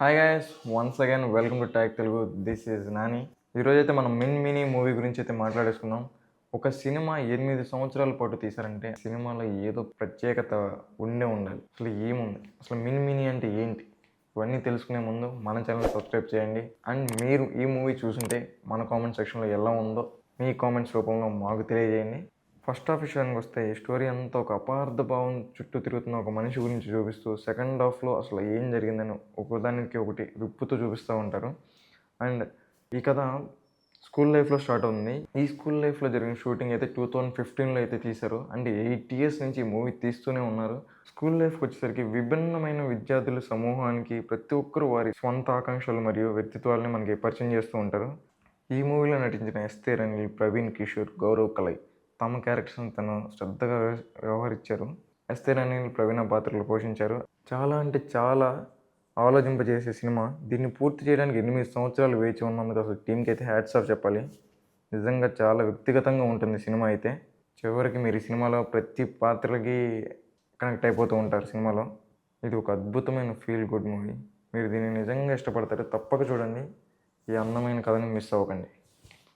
Hi guys, once again welcome to tag Telugu. This is Nani. ఈరోజైతే మనం mini movie గురించి అయితే మాట్లాడేసుకుందాం. ఒక సినిమా 8 సంవత్సరాల పాటు తీశారంటే సినిమాలో ఏదో ప్రత్యేకత ఉండే ఉండాలి. అసలు ఏముంది, అసలు మినీ అంటే ఏంటి, ఇవన్నీ తెలుసుకునే ముందు మన ఛానల్ సబ్స్క్రైబ్ చేయండి. అండ్ మీరు ఈ మూవీ చూసుంటే మన కామెంట్ సెక్షన్లో ఎలా ఉందో మీ కామెంట్స్ రూపంలో మాకు తెలియజేయండి. ఫస్ట్ హాఫ్ విషయానికి వస్తే ఈ స్టోరీ అంతా ఒక అపార్థ భావం చుట్టూ తిరుగుతున్న ఒక మనిషి గురించి చూపిస్తూ సెకండ్ హాఫ్లో అసలు ఏం జరిగిందని ఒకదానికి ఒకటి విప్పుతూ చూపిస్తూ ఉంటారు. అండ్ ఈ కథ స్కూల్ లైఫ్లో స్టార్ట్ అవుతుంది. ఈ స్కూల్ లైఫ్లో జరిగిన షూటింగ్ అయితే 2015లో అయితే తీశారు. అండ్ 8 years నుంచి ఈ మూవీ తీస్తూనే ఉన్నారు. స్కూల్ లైఫ్కి వచ్చేసరికి విభిన్నమైన విద్యార్థుల సమూహానికి ప్రతి ఒక్కరు వారి స్వంత ఆకాంక్షలు మరియు వ్యక్తిత్వాలని మనకి పరిచయం చేస్తూ ఉంటారు. ఈ మూవీలో నటించిన ఎస్తేర్ అనిల్, ప్రవీణ్ కిషోర్, గౌరవ్ కలై తమ క్యారెక్టర్స్ని తను శ్రద్ధగా వ్యవహరించారు. ఎస్తేర్ అనిల్ ప్రవీణ పాత్రలు పోషించారు. చాలా అంటే చాలా ఆలోచింపజేసే సినిమా. దీన్ని పూర్తి చేయడానికి 8 సంవత్సరాలు వేచి ఉన్నందుకు అసలు టీంకి అయితే హ్యాట్స్ ఆఫ్ చెప్పాలి. నిజంగా చాలా వ్యక్తిగతంగా ఉంటుంది సినిమా అయితే. చివరికి మీరు ఈ సినిమాలో ప్రతి పాత్రలకి కనెక్ట్ అయిపోతూ ఉంటారు సినిమాలో. ఇది ఒక అద్భుతమైన ఫీల్ గుడ్ మూవీ. మీరు దీన్ని నిజంగా ఇష్టపడతారు. తప్పక చూడండి. ఈ అందమైన కథని మిస్ అవ్వకండి.